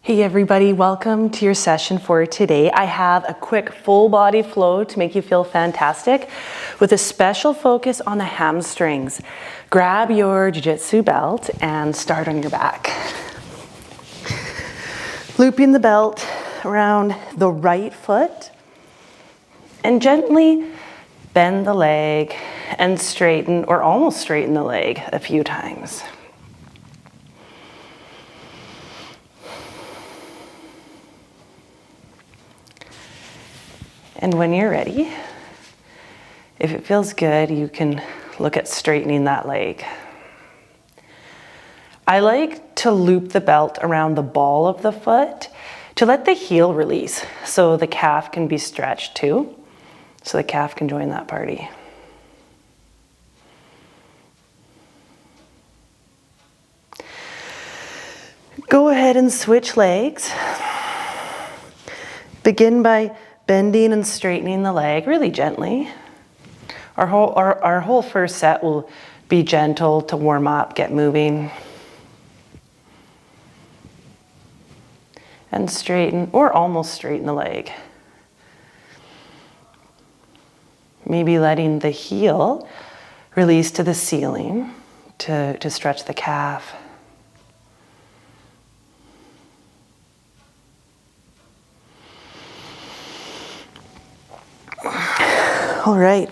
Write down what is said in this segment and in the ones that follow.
Hey everybody, welcome to your session for today. I have a quick full body flow to make you feel fantastic with a special focus on the hamstrings. Grab your jiu-jitsu belt and start on your back. Looping the belt around the right foot and gently bend the leg and straighten or almost straighten the leg a few times. And when you're ready, if it feels good, you can look at straightening that leg. I like to loop the belt around the ball of the foot to let the heel release so the calf can be stretched too, so the calf can join that party. Go ahead and switch legs. Begin by bending and straightening the leg really gently. Our whole first set will be gentle to warm up, get moving. And straighten or almost straighten the leg. Maybe letting the heel release to the ceiling to stretch the calf. All right,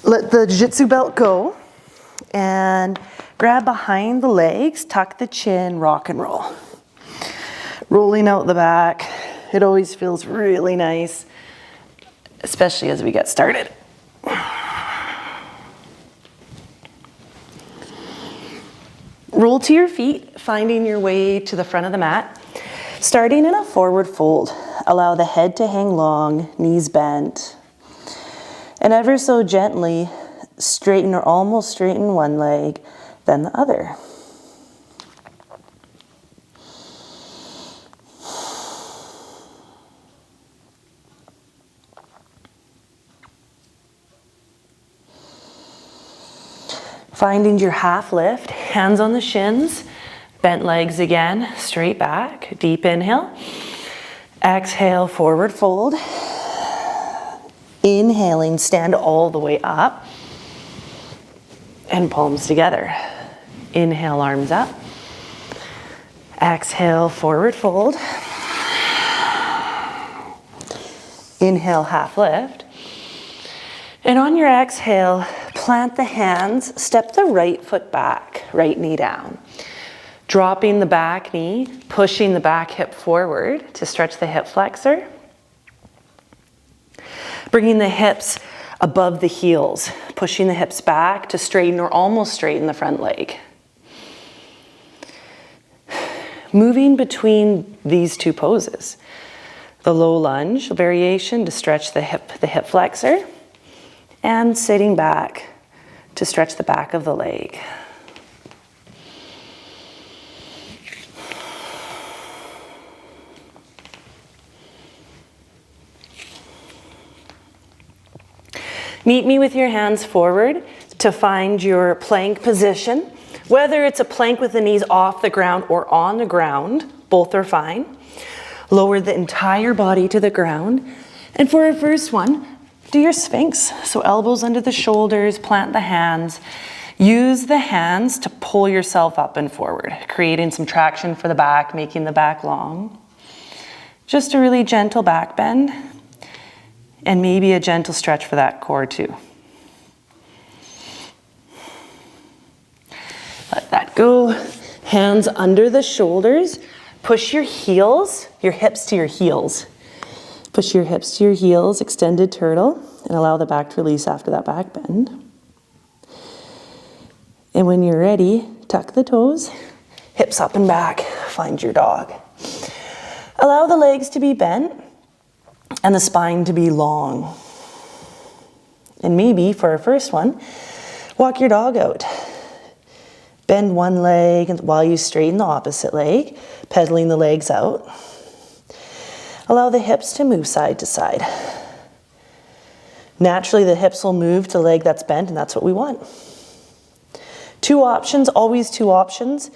let the jiu-jitsu belt go and grab behind the legs, tuck the chin, rock and roll. Rolling out the back, it always feels really nice, especially as we get started. Roll to your feet, finding your way to the front of the mat. Starting in a forward fold, allow the head to hang long, knees bent. And ever so gently, straighten or almost straighten one leg, then the other. Finding your half lift, hands on the shins, bent legs again, straight back, deep inhale. Exhale, forward fold. Inhaling, stand all the way up and palms together. Inhale, arms up. Exhale, forward fold. Inhale, half lift. And on your exhale, plant the hands, step the right foot back, right knee down. Dropping the back knee, pushing the back hip forward to stretch the hip flexor. Bringing the hips above the heels, pushing the hips back to straighten or almost straighten the front leg. Moving between these two poses. The low lunge variation to stretch the hip flexor, and sitting back to stretch the back of the leg. Meet me with your hands forward to find your plank position. Whether it's a plank with the knees off the ground or on the ground, both are fine. Lower the entire body to the ground. And for our first one, do your Sphinx. So elbows under the shoulders, plant the hands. Use the hands to pull yourself up and forward, creating some traction for the back, making the back long. Just a really gentle back bend. And maybe a gentle stretch for that core too. Let that go. Hands under the shoulders. Push your heels, your hips to your heels. Push your hips to your heels, extended turtle, and allow the back to release after that back bend. And when you're ready, tuck the toes, hips up and back, find your dog. Allow the legs to be bent and the spine to be long. And maybe for our first one, walk your dog out. Bend one leg while you straighten the opposite leg, pedaling the legs out. Allow the hips to move side to side. Naturally, the hips will move to the leg that's bent, and that's what we want. Two options, always two options.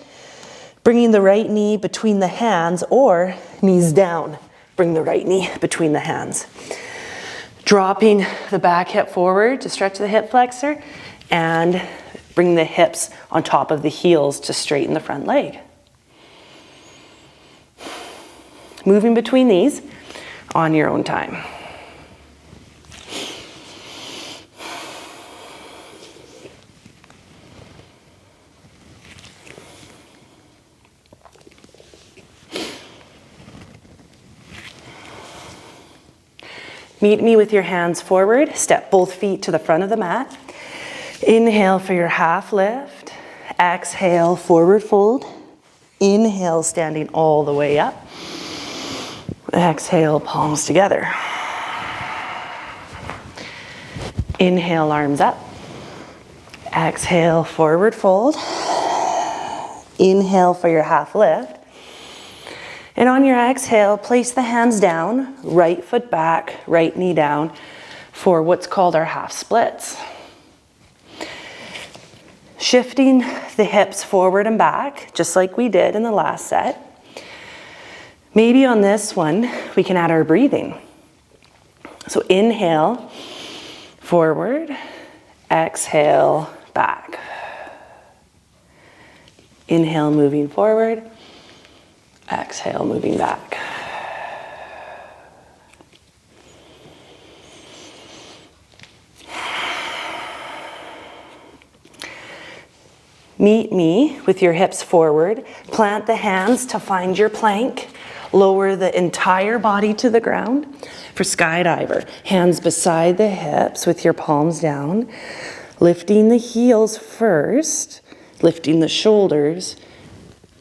Bringing the right knee between the hands or knees down. Bring the right knee between the hands. Dropping the back hip forward to stretch the hip flexor and bring the hips on top of the heels to straighten the front leg. Moving between these on your own time. Meet me with your hands forward. Step both feet to the front of the mat. Inhale for your half lift. Exhale, forward fold. Inhale, standing all the way up. Exhale, palms together. Inhale, arms up. Exhale, forward fold. Inhale for your half lift. And on your exhale, place the hands down, right foot back, right knee down for what's called our half splits. Shifting the hips forward and back, just like we did in the last set. Maybe on this one, we can add our breathing. So inhale, forward, exhale, back. Inhale, moving forward. Exhale, moving back. Meet me with your hips forward. Plant the hands to find your plank. Lower the entire body to the ground for skydiver. Hands beside the hips with your palms down. Lifting the heels first. Lifting the shoulders.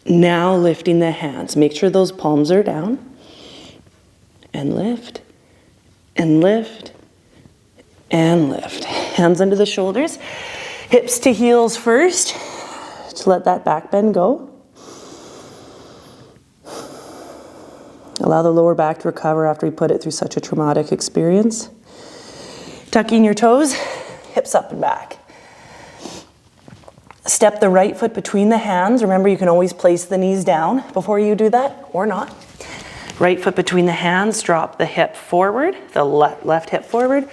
Now lifting the hands. Make sure those palms are down. And lift. And lift. And lift. Hands under the shoulders. Hips to heels first. To let that back bend go. Allow the lower back to recover after we put it through such a traumatic experience. Tucking your toes. Hips up and back. Step the right foot between the hands. Remember, you can always place the knees down before you do that, or not. Right foot between the hands, drop the hip forward, the left hip forward,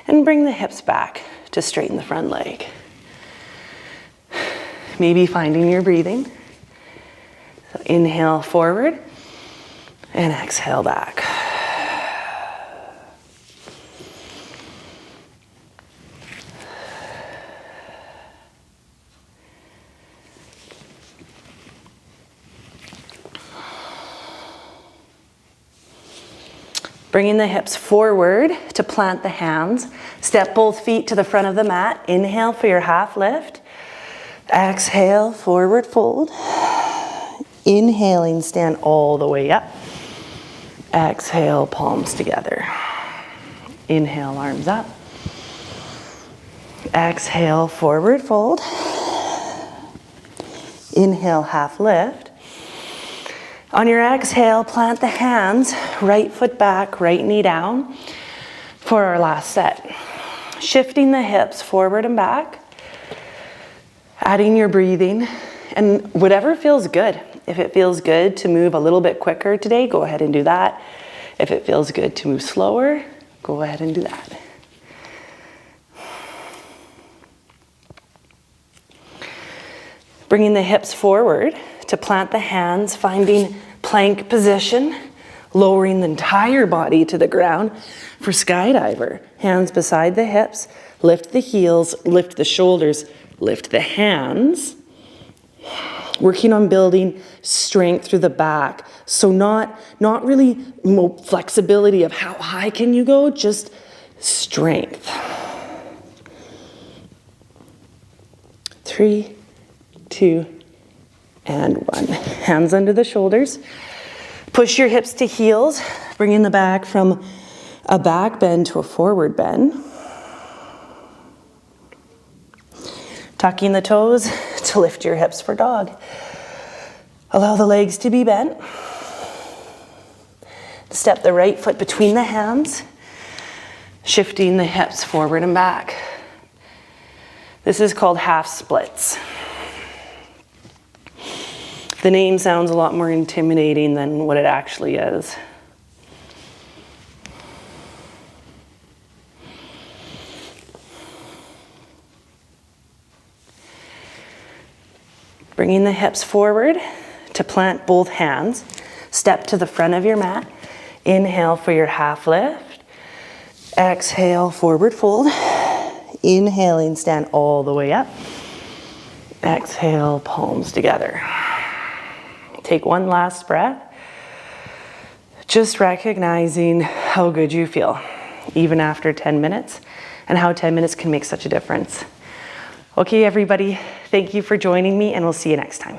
and bring the hips back to straighten the front leg. Maybe finding your breathing. So inhale forward, and exhale back. Bringing the hips forward to plant the hands. Step both feet to the front of the mat. Inhale for your half lift. Exhale, forward fold. Inhaling, stand all the way up. Exhale, palms together. Inhale, arms up. Exhale, forward fold. Inhale, half lift. On your exhale, plant the hands, right foot back, right knee down for our last set. Shifting the hips forward and back, adding your breathing, and whatever feels good. If it feels good to move a little bit quicker today, go ahead and do that. If it feels good to move slower, go ahead and do that. Bringing the hips forward to plant the hands, finding plank position, lowering the entire body to the ground for skydiver. Hands beside the hips, lift the heels, lift the shoulders, lift the hands. Working on building strength through the back. So not really flexibility of how high can you go, just strength. 3, 2, and 1. Hands under the shoulders. Push your hips to heels, bringing the back from a back bend to a forward bend. Tucking the toes to lift your hips for dog. Allow the legs to be bent. Step the right foot between the hands, shifting the hips forward and back. This is called half splits. The name sounds a lot more intimidating than what it actually is. Bringing the hips forward to plant both hands. Step to the front of your mat. Inhale for your half lift. Exhale, forward fold. Inhaling, stand all the way up. Exhale, palms together. Take one last breath. Just recognizing how good you feel, even after 10 minutes, and how 10 minutes can make such a difference. Okay, everybody, thank you for joining me, and we'll see you next time.